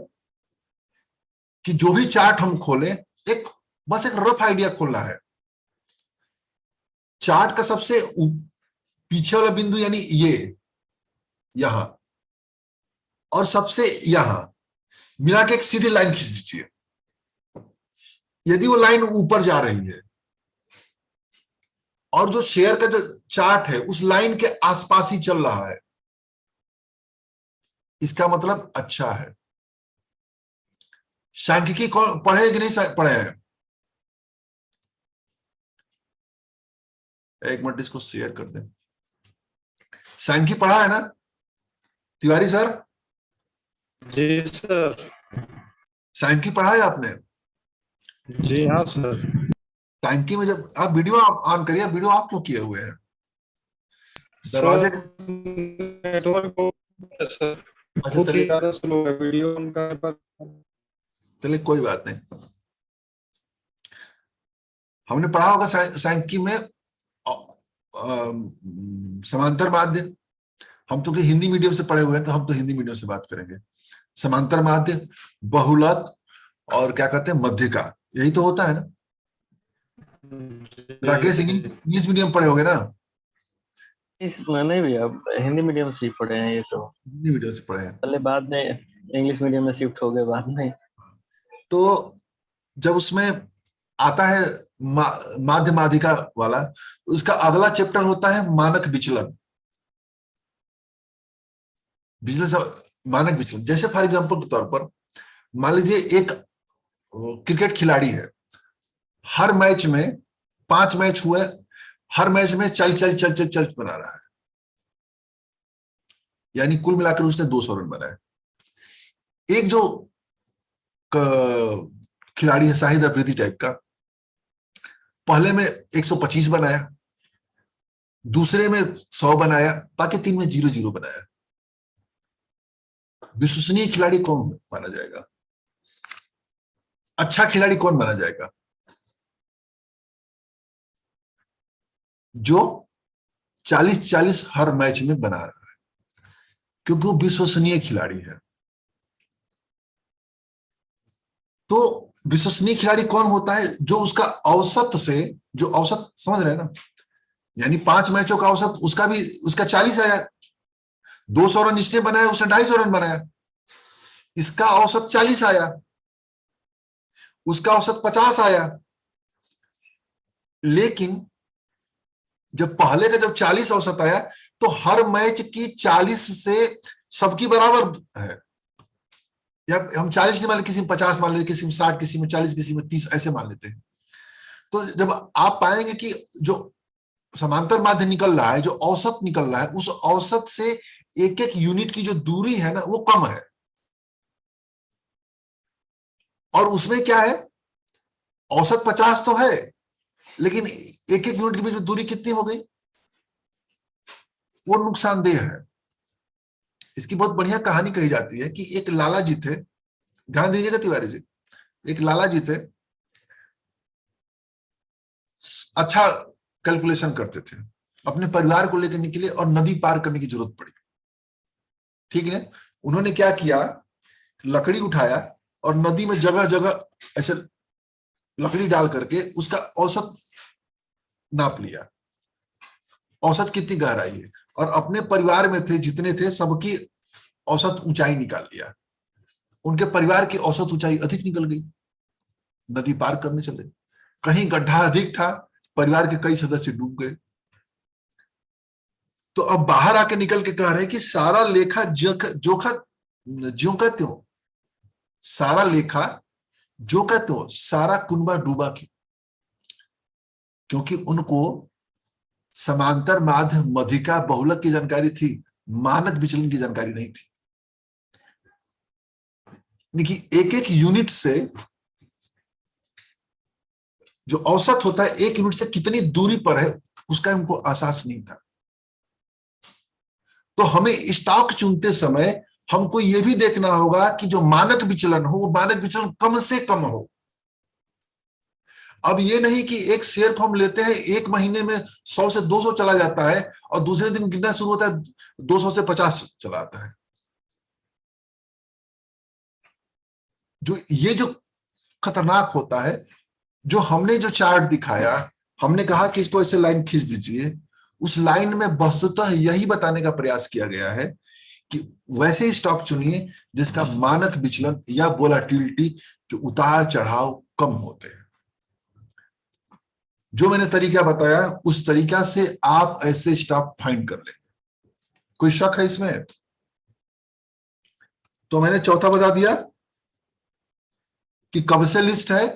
कि जो भी चार्ट हम खोलें, बस एक रफ आइडिया खोलना है। चार्ट का सबसे पीछे वाला बिंदु यानी ये यहां, और सबसे यहां मिला के एक सीधी लाइन खींच दीजिए। यदि वो लाइन ऊपर जा रही है और जो शेयर का जो चार्ट है उस लाइन के आसपास ही चल रहा है, इसका मतलब अच्छा है। सांख्यिकी कौन पढ़े कि नहीं पढ़े हैं? एक मिनट इसको शेयर कर दें। सांख्यिकी पढ़ा है ना तिवारी सर? जी सर। सांख्यिकी पढ़ा है आपने? जी हाँ सर। सांख्यिकी में जब आप वीडियो ऑन करिए, वीडियो आप क्यों किए हुए हैं? दरवाजे नेटवर्क सर अच्छा बहुत ही चलिए, ज्यादा स्लो है वीडियो ऑन करने पर। चलिए कोई बात नहीं। हमने पढ़ा होगा सांख्यिकी में समांतर माध्य। हम तो हिंदी मीडियम से पढ़े हुए हैं, तो हम तो हिंदी मीडियम से बात करेंगे। समांतर माध्य, बहुलक, और क्या कहते हैं मध्यिका, यही तो होता है ना। राकेश इंग्लिश मीडियम पढ़े होगे ना? इस मैंने भी अब हिंदी मीडियम से ही पढ़े हैं ये सब। हिंदी मीडियम से पढ़े हैं। पहले बाद में इंग्लिश मीडियम में शिफ्ट हो गए बाद में। तो जब उसमें आता है माध्य माध्यिका वाला, उसका अगला चैप्टर होता है मानक विचलन। बिजनेस मानक विचलन, जैसे फॉर एग्जांपल के तौर पर मान लीजिए एक क्रिकेट खिलाड़ी है, हर मैच में 5 मैच हुए, हर मैच में चल बना रहा है, यानी कुल मिलाकर उसने 200 रन बनाए। एक जो खिलाड़ी है शाहिद अफरीदी टाइप का, पहले में 125 बनाया, दूसरे में 100 बनाया, बाकी 3 में 0-0 बनाया। विश्वसनीय खिलाड़ी कौन माना जाएगा? अच्छा खिलाड़ी कौन माना जाएगा? जो 40-40 हर मैच में बना रहा है, क्योंकि वो विश्वसनीय खिलाड़ी है। तो विश्वसनीय खिलाड़ी कौन होता है? जो उसका औसत से, जो औसत समझ रहे हैं ना, यानी 5 मैचों का औसत उसका 40 आया, 200 रन इसने बनाया, उसने 250 रन बनाया, इसका औसत 40 आया, उसका औसत 50 आया। लेकिन जब पहले का जब 40 औसत आया, तो हर मैच की 40 से सबकी बराबर है। या हम 40 नहीं मान लेते, किसी में 50 मान लेते, किसी में 60, किसी में 40, किसी में 30, ऐसे मान लेते हैं। तो जब आप पाएंगे कि जो समांतर माध्य निकल रहा है, जो औसत निकल रहा है, उस औसत से एक एक यूनिट की जो दूरी है ना, वो कम है। और उसमें क्या है, औसत 50 तो है, लेकिन एक एक यूनिट के बीच में दूरी कितनी हो गई, वो नुकसानदेह है। इसकी बहुत बढ़िया कहानी कही जाती है कि एक लाला जी थे, ध्यान दीजिएगा तिवारी जी, एक लाला जी थे, अच्छा कैलकुलेशन करते थे, अपने परिवार को लेकर निकले और नदी पार करने की जरूरत पड़ी। ठीक है, उन्होंने क्या किया, लकड़ी उठाया और नदी में जगह जगह ऐसे लकड़ी डाल करके उसका औसत नाप लिया, औसत कितनी गहराई है, और अपने परिवार में थे जितने थे सबकी औसत ऊंचाई निकाल लिया। उनके परिवार की औसत ऊंचाई अधिक निकल गई, नदी पार करने चले। कहीं गड्ढा अधिक था, परिवार के कई सदस्य डूब गए। तो अब बाहर आके निकल के कह रहे हैं कि सारा लेखा जोखा ज्यों का त्यों, सारा लेखा जो का त्यों, सारा कुनबा डूबा क्यों? क्योंकि उनको समांतर माध्य, मध्यिका, बहुलक की जानकारी थी, मानक विचलन की जानकारी नहीं थी। देखिए एक एक यूनिट से जो औसत होता है, एक यूनिट से कितनी दूरी पर है, उसका उनको एहसास नहीं था। तो हमें स्टॉक चुनते समय हमको ये भी देखना होगा कि जो मानक विचलन हो वो मानक विचलन कम से कम हो। अब ये नहीं कि एक शेयर को हम लेते हैं, एक महीने में 100 से 200 चला जाता है और दूसरे दिन गिरना शुरू होता है 200 से 50 चला आता है। जो खतरनाक होता है, जो हमने जो चार्ट दिखाया, हमने कहा कि इसको ऐसे लाइन खींच दीजिए, उस लाइन में वस्तुतः यही बताने का प्रयास किया गया है कि वैसे ही स्टॉक चुनिए जिसका मानक विचलन या वोलेटिलिटी, जो उतार चढ़ाव कम होते हैं। जो मैंने तरीका बताया उस तरीका से आप ऐसे स्टॉक फाइंड कर लेंगे। कोई शक है इसमें? तो मैंने चौथा बता दिया कि कब से लिस्ट है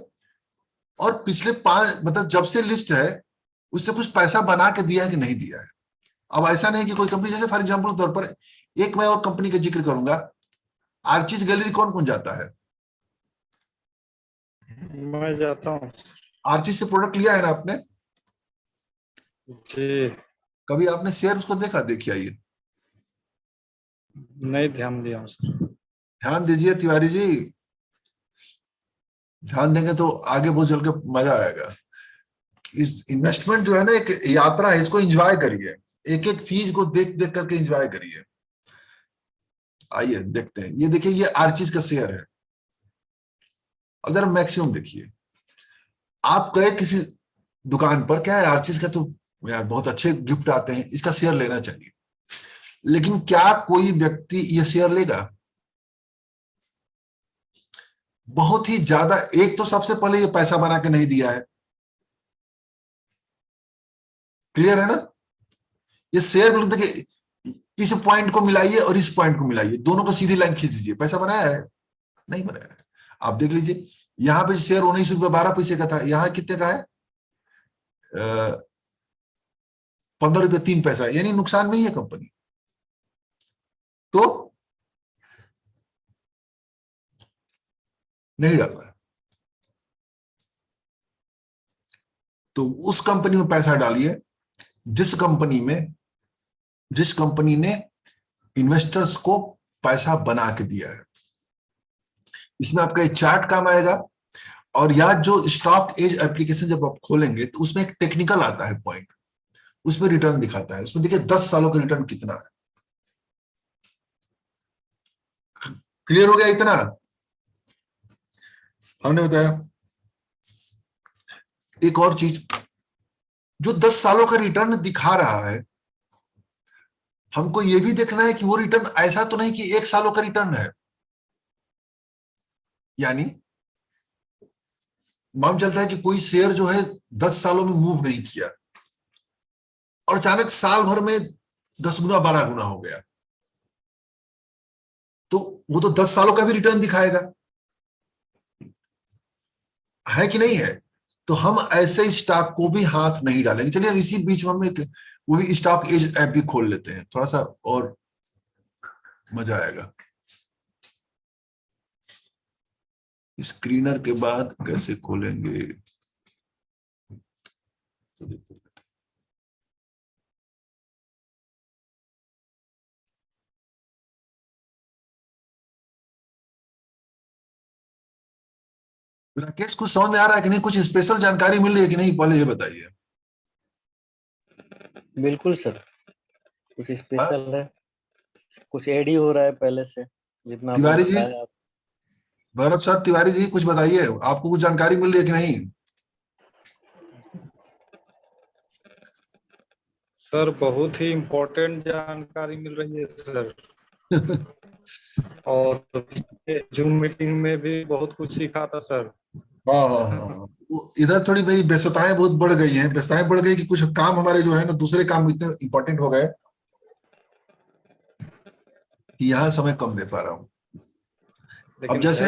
और पिछले 5 मतलब जब से लिस्ट है उससे कुछ पैसा बना के दिया है कि नहीं दिया है। अब ऐसा नहीं कि कोई कंपनी, जैसे फॉर एग्जांपल तौर पर एक मैं और कंपनी का जिक्र करूंगा, आर्चिस गैलरी कौन कौन जाता है? मैं जाता हूँ आर्चिस से प्रोडक्ट लिया है ना आपने? जी। कभी आपने शेयर उसको देखा? देखिए, आइए नहीं ध्यान दिया हूँ सर। ध्यान दीजिए तिवारी जी, ध्यान देंगे तो आगे बहुत चल के मजा आएगा। इस इन्वेस्टमेंट जो है ना एक यात्रा है, इसको एंजॉय करिए, एक एक चीज को देख देख करके एंजॉय करिए। आइए देखते हैं। ये देखिए, ये आर्चिस का शेयर है। अगर मैक्सिमम देखिए, आप गए किसी दुकान पर, क्या है आर्चिस का तो यार बहुत अच्छे गिफ्ट आते हैं, इसका शेयर लेना चाहिए, लेकिन क्या कोई व्यक्ति ये शेयर लेगा? बहुत ही ज्यादा। एक तो सबसे पहले ये पैसा बना के नहीं दिया है, क्लियर है ना? ये शेयर देखिए, इस पॉइंट को मिलाइए और इस पॉइंट को मिलाइए, दोनों को सीधी लाइन खींच दीजिए, पैसा बनाया है? नहीं बनाया है। आप देख लीजिए, यहां पे शेयर 19 रुपये 12 पैसे का था, यहां कितने का है? 15 रुपये 3 पैसा, यानी नुकसान में ही है कंपनी। तो नहीं डालना है। तो उस कंपनी में पैसा डालिए जिस कंपनी ने इन्वेस्टर्स को पैसा बना के दिया है। इसमें आपका एक चार्ट काम आएगा, और या जो स्टॉक एज एप्लीकेशन जब आप खोलेंगे तो उसमें एक टेक्निकल आता है पॉइंट, उसमें रिटर्न दिखाता है। उसमें देखिए 10 सालों का रिटर्न कितना है। क्लियर हो गया इतना? हमने बताया एक और चीज, जो 10 सालों का रिटर्न दिखा रहा है, हमको यह भी देखना है कि वो रिटर्न ऐसा तो नहीं कि 1 सालों का रिटर्न है। यानी मालूम चलता है कि कोई शेयर जो है 10 सालों में मूव नहीं किया और अचानक साल भर में 10 गुना 12 गुना हो गया, तो वो तो 10 सालों का भी रिटर्न दिखाएगा, है कि नहीं है? तो हम ऐसे स्टॉक को भी हाथ नहीं डालेंगे। चलिए अब इसी बीच में हम एक वो भी स्टॉक एज ऐप भी खोल लेते हैं, थोड़ा सा और मजा आएगा। स्क्रीनर के बाद कैसे खोलेंगे? राकेश, कुछ समझ में आ रहा है कि नहीं? कुछ स्पेशल जानकारी मिल रही है कि नहीं, पहले ये बताइए। बिल्कुल सर, कुछ स्पेशल है, कुछ ऐड ही हो रहा है पहले से, जितना आपने तिवारी जी, बताया। भरत सर, तिवारी जी कुछ बताइए, आपको कुछ जानकारी मिल रही है कि नहीं? सर बहुत ही इम्पोर्टेंट जानकारी मिल रही है सर। और जूम मीटिंग में भी बहुत कुछ सीखा था सर। हाँ हाँ हाँ, इधर थोड़ी मेरी व्यस्तताएं बहुत बढ़ गई हैं। व्यस्तताएं बढ़ गई कि कुछ काम हमारे जो है ना, दूसरे काम इतने इंपॉर्टेंट हो गए कि यहाँ समय कम दे पा रहा हूँ। अब लेकिन जैसे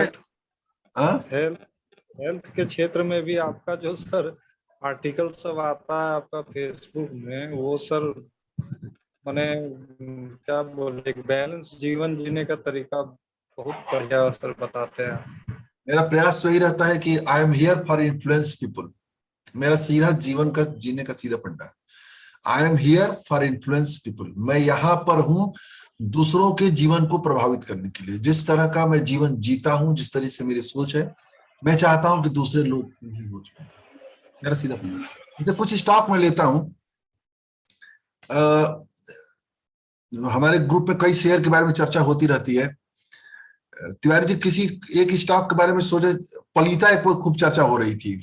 हेल्थ के क्षेत्र में भी आपका जो सर आर्टिकल सब आता है आपका फेसबुक में, वो सर माने क्या बोले, एक बैलेंस जीवन जीने का तरीका बहुत बढ़िया सर बताते हैं। मेरा प्रयास तो यही रहता है कि I am here for influence people. मेरा सीधा जीवन का जीने का सीधा फंडा है। I am here for influence people, मैं यहाँ पर हूं दूसरों के जीवन को प्रभावित करने के लिए। जिस तरह का मैं जीवन जीता हूं, जिस तरह से मेरी सोच है, मैं चाहता हूं कि दूसरे लोग भी हो जाए। मेरा सीधा फंडा। जैसे कुछ स्टॉक मैं लेता हूं, हमारे ग्रुप में कई शेयर के बारे में चर्चा होती रहती है। तिवारी जी किसी एक स्टॉक के बारे में सोचे, पलीता एक खूब चर्चा हो रही थी।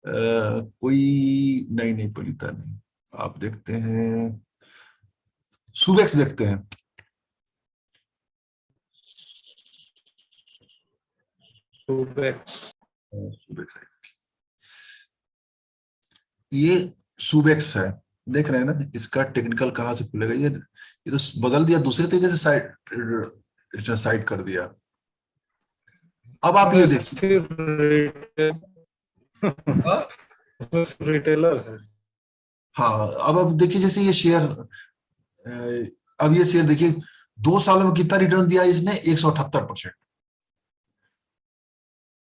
कोई नहीं, नहीं पलीता नहीं, आप देखते हैं सुबेक्स देखते हैं। ये सुबेक्स है, देख रहे हैं ना, इसका टेक्निकल कहां से खुलेगा? ये तो बदल दिया, दूसरे तरीके से साइड कर दिया। अब आप ये देखिए, रिटेलर है। हाँ अब देखिए, जैसे ये शेयर, अब ये शेयर देखिए 2 सालों में कितना रिटर्न दिया इसने, 178%।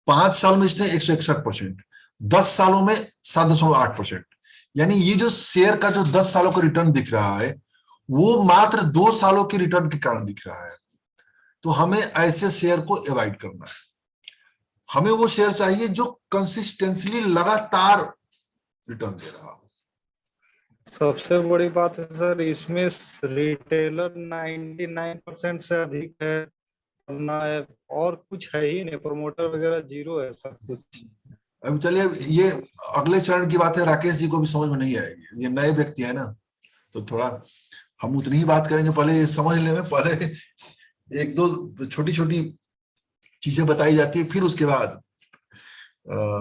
5 साल में इसने 161%, 10 सालों में 7.8%। यानी ये जो शेयर का जो 10 सालों का रिटर्न दिख रहा है, वो मात्र 2 सालों के रिटर्न के कारण दिख रहा है। तो हमें ऐसे शेयर को अवॉइड करना है। हमें वो शेयर चाहिए जो कंसिस्टेंटली लगातार रिटर्न दे रहा हो। सबसे बड़ी बात है सर, इसमें रिटेलर 99% से अधिक है ना, और कुछ है ही नहीं, प्रमोटर वगैरह जीरो है सब कुछ। अब चलिए, ये अगले चरण की बात है, राकेश जी को भी समझ में नहीं आएगी, ये नए व्यक्ति है ना, तो थोड़ा हम उतनी ही बात करेंगे। पहले समझ ले, पहले एक दो छोटी छोटी चीजें बताई जाती है, फिर उसके बाद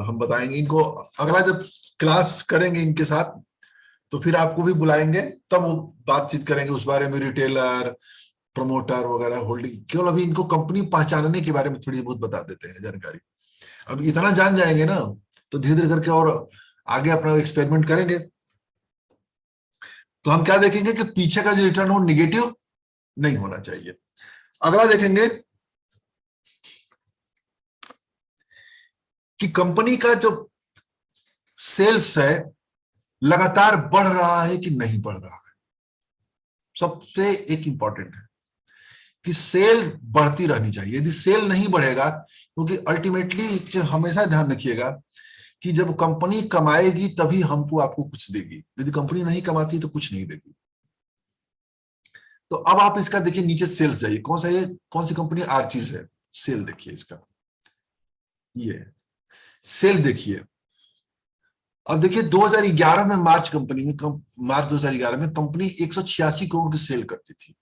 हम बताएंगे इनको। अगला जब क्लास करेंगे इनके साथ, तो फिर आपको भी बुलाएंगे, तब वो बातचीत करेंगे उस बारे में, रिटेलर, प्रमोटर वगैरह, होल्डिंग। केवल अभी इनको कंपनी पहचानने के बारे में थोड़ी बहुत बता देते हैं जानकारी। अब इतना जान जाएंगे ना, तो धीरे धीरे करके और आगे अपना एक्सपेरिमेंट करेंगे। तो हम क्या देखेंगे कि पीछे का जो रिटर्न हो निगेटिव नहीं होना चाहिए। अगला देखेंगे कि कंपनी का जो सेल्स है लगातार बढ़ रहा है कि नहीं बढ़ रहा है। सबसे एक इंपॉर्टेंट है कि सेल बढ़ती रहनी चाहिए। यदि सेल नहीं बढ़ेगा, क्योंकि अल्टीमेटली हमेशा ध्यान रखिएगा कि जब कंपनी कमाएगी तभी हमको आपको कुछ देगी, यदि कंपनी नहीं कमाती तो कुछ नहीं देगी। तो अब आप इसका देखिए, नीचे सेल्स जाइए, कौन सा ये, कौन सी कंपनी? आर्चीज है। सेल देखिए इसका, ये सेल देखिए। अब देखिए 2011 में मार्च 2011 में कंपनी 186 करोड़ की सेल करती थी।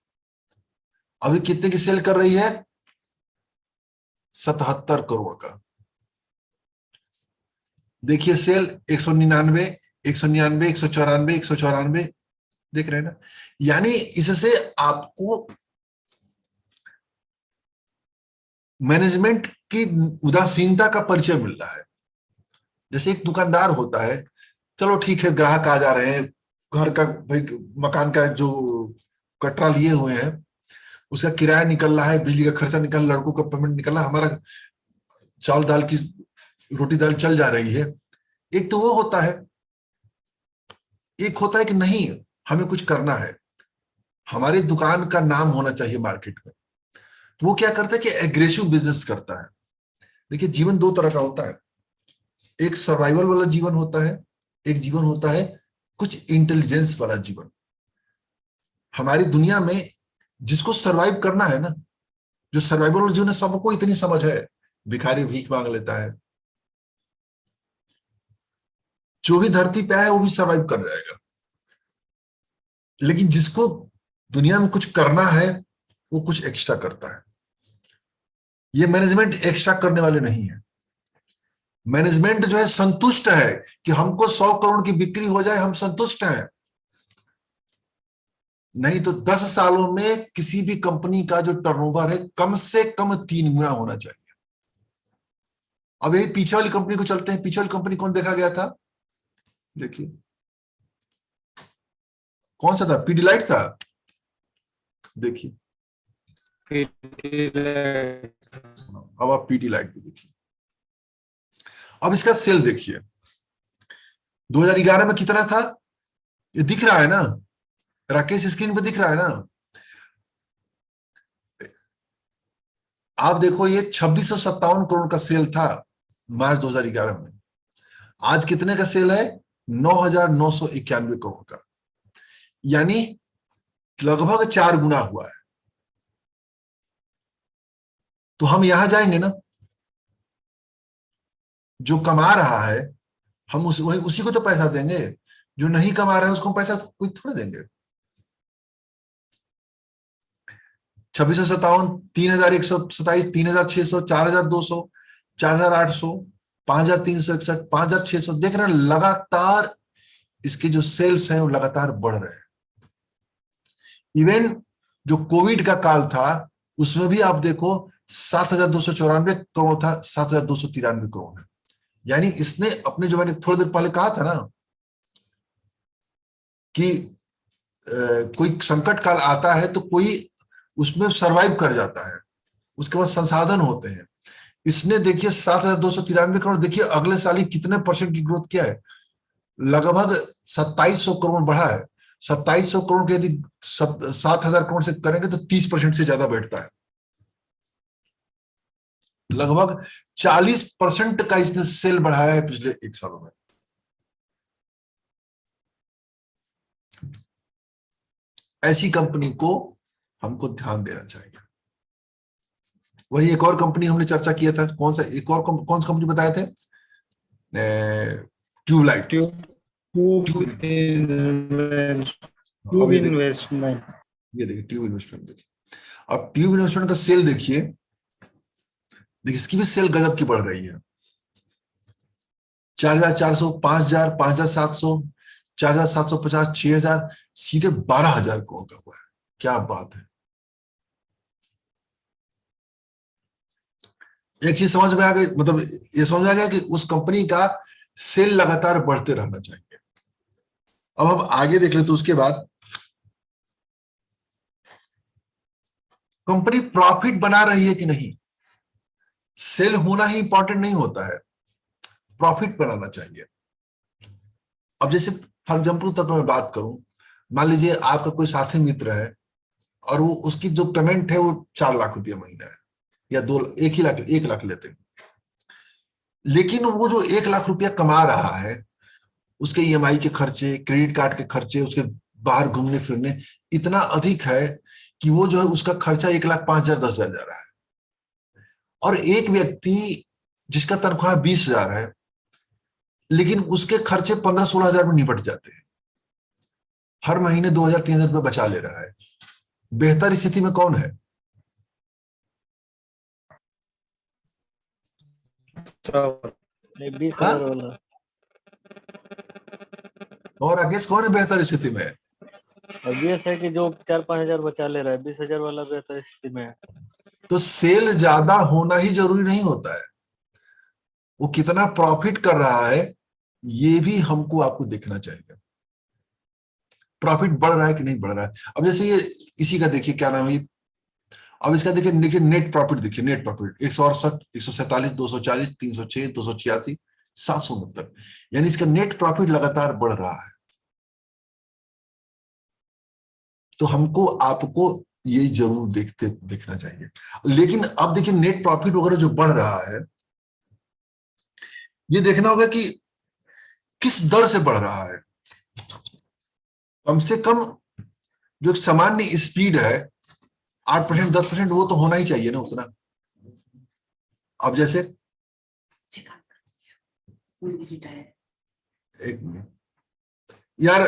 अभी कितने की सेल कर रही है? 77 करोड़ का। देखिए सेल 199, 199, 194, 194, देख रहे हैं ना। यानी इससे आपको मैनेजमेंट की उदासीनता का परिचय मिल रहा है। जैसे एक दुकानदार होता है, चलो ठीक है, ग्राहक आ जा रहे हैं, घर का भाई मकान का जो कटरा लिए हुए हैं, उसका किराया निकल रहा है, बिजली का खर्चा निकल रहा है, लड़कों का पेमेंट निकल रहा है, हमारा चावल दाल की रोटी दाल चल जा रही है। एक तो वो होता है, एक होता है कि नहीं, हमें कुछ करना है, हमारी दुकान का नाम होना चाहिए मार्केट में। तो वो क्या करता है कि एग्रेसिव बिजनेस करता है। देखिए जीवन 2 तरह का होता है, एक सर्वाइवल वाला जीवन होता है, एक जीवन होता है कुछ इंटेलिजेंस वाला जीवन। हमारी दुनिया में जिसको सरवाइव करना है ना, जो सर्वाइवल वाला जीवन है, सबको इतनी समझ है, भिखारी भीख मांग लेता है, जो भी धरती पे आया वो भी सर्वाइव कर जाएगा। लेकिन जिसको दुनिया में कुछ करना है, वो कुछ एक्स्ट्रा करता है। ये मैनेजमेंट एक्स्ट्रा करने वाले नहीं है। मैनेजमेंट जो है संतुष्ट है कि हमको 100 करोड़ की बिक्री हो जाए, हम संतुष्ट हैं। नहीं तो 10 सालों में किसी भी कंपनी का जो टर्नओवर है कम से कम 3 गुना होना चाहिए। अब यही पीछे वाली कंपनी को चलते हैं। पीछे वाली कंपनी कौन देखा गया था? देखिए कौन सा था? पीडीलाइट था। देखिए अब आप पीडीलाइट भी देखिए। अब इसका सेल देखिए, 2011 में कितना था? ये दिख रहा है ना राकेश, स्क्रीन पे दिख रहा है ना। आप देखो ये 2657 करोड़ का सेल था मार्च 2011 में। आज कितने का सेल है? 9991 करोड़ का, यानी लगभग 4 गुना हुआ है। तो हम यहां जाएंगे ना, जो कमा रहा है हम उसी को तो पैसा देंगे, जो नहीं कमा रहा है उसको पैसा तो कोई थोड़ा देंगे। 2657, 3127, 3600, 4200, 4800, 5361, 5600, देख रहे हैं लगातार इसके जो सेल्स हैं वो लगातार बढ़ रहे हैं। इवन जो कोविड का काल था उसमें भी आप देखो 7294 करोड़ था, 7293 करोड़ है। यानी इसने अपने, जो मैंने थोड़ी देर पहले कहा था ना कि कोई संकट काल आता है तो कोई उसमें सरवाइव कर जाता है, उसके बाद संसाधन होते हैं। इसने देखिए 7293 करोड़, देखिए अगले साल ही कितने परसेंट की ग्रोथ किया है, लगभग 2700 करोड़ बढ़ा है। 2700 करोड़ के यदि 7000 करोड़ से करेंगे तो 30% से ज्यादा बैठता है। लगभग 40% का इसने सेल बढ़ाया है पिछले 1 सालों में। ऐसी कंपनी को हमको ध्यान देना चाहिए। वही एक और कंपनी हमने चर्चा किया था, कौन सा, एक और कौन सा कंपनी बताए थे? ट्यूबलाइट। ट्यूब इन्वेस्टमेंट, ये देखिए ट्यूब इन्वेस्टमेंट, देखिए अब ट्यूब इन्वेस्टमेंट का सेल देखिए, इसकी भी सेल गजब की बढ़ रही है। 4400, 5000, 5700, 4750, 6000, सीधे 12000 करोड़ का हुआ है। क्या बात है। एक चीज समझ में आ गई, मतलब ये समझ में आ गया कि उस कंपनी का सेल लगातार बढ़ते रहना चाहिए। अब हम आगे देख लेते, तो उसके बाद कंपनी प्रॉफिट बना रही है कि नहीं। सेल होना ही इंपॉर्टेंट नहीं होता है, प्रॉफिट बनाना चाहिए। अब जैसे फॉर एग्जाम्पल तब मैं बात करूं, मान लीजिए आपका कोई साथी मित्र है और वो उसकी जो पेमेंट है वो 4 लाख रुपया महीना है, या 1 लाख लेते हैं, लेकिन वो जो 1 लाख रुपया कमा रहा है, उसके ईएमआई के खर्चे, क्रेडिट कार्ड के खर्चे, उसके बाहर घूमने फिरने इतना अधिक है कि वो जो है उसका खर्चा 1,05,000, 10,000 जा रहा है। और एक व्यक्ति जिसका तनख्वाह 20,000 है, लेकिन उसके खर्चे 15-16 हजार में निपट जाते हैं, हर महीने 2,000-3,000 रुपये बचा ले रहा है। बेहतर स्थिति में कौन है? ये 20,000 वाला। और राकेश कौन है बेहतर स्थिति में? ऑब्वियस है कि जो 4-5 हजार बचा ले रहा है, 20,000 वाला बेहतर स्थिति में है। तो सेल ज्यादा होना ही जरूरी नहीं होता है, वो कितना प्रॉफिट कर रहा है ये भी हमको आपको देखना चाहिए। प्रॉफिट बढ़ रहा है कि नहीं बढ़ रहा है। अब जैसे ये इसी का देखिए, क्या नाम है, अब इसका देखिए नेट प्रॉफिट देखिए, नेट प्रॉफिट 168, 147, 240, 306, 286, 769, यानी इसका नेट प्रॉफिट लगातार बढ़ रहा है। तो हमको आपको ये जरूर देखना चाहिए। लेकिन अब देखिए नेट प्रॉफिट वगैरह जो बढ़ रहा है, ये देखना होगा कि किस दर से बढ़ रहा है। कम से कम जो एक सामान्य स्पीड है 8%, 10%, वो तो होना ही चाहिए ना उतना। अब जैसे एक मिनट यार,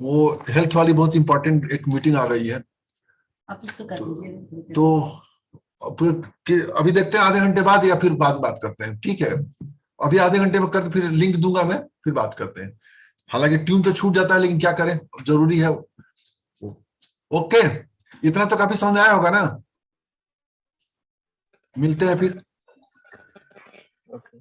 वो हेल्थ वाली बहुत इंपॉर्टेंट एक मीटिंग आ गई है, तो अभी देखते हैं आधे घंटे बाद, या फिर बाद बात करते हैं, ठीक है? अभी आधे घंटे में करते, फिर लिंक दूंगा मैं, फिर बात करते हैं। हालांकि ट्यून तो छूट जाता है, लेकिन क्या करें, जरूरी है। ओके, इतना तो काफी समझ आया होगा ना। मिलते हैं फिर। ओके।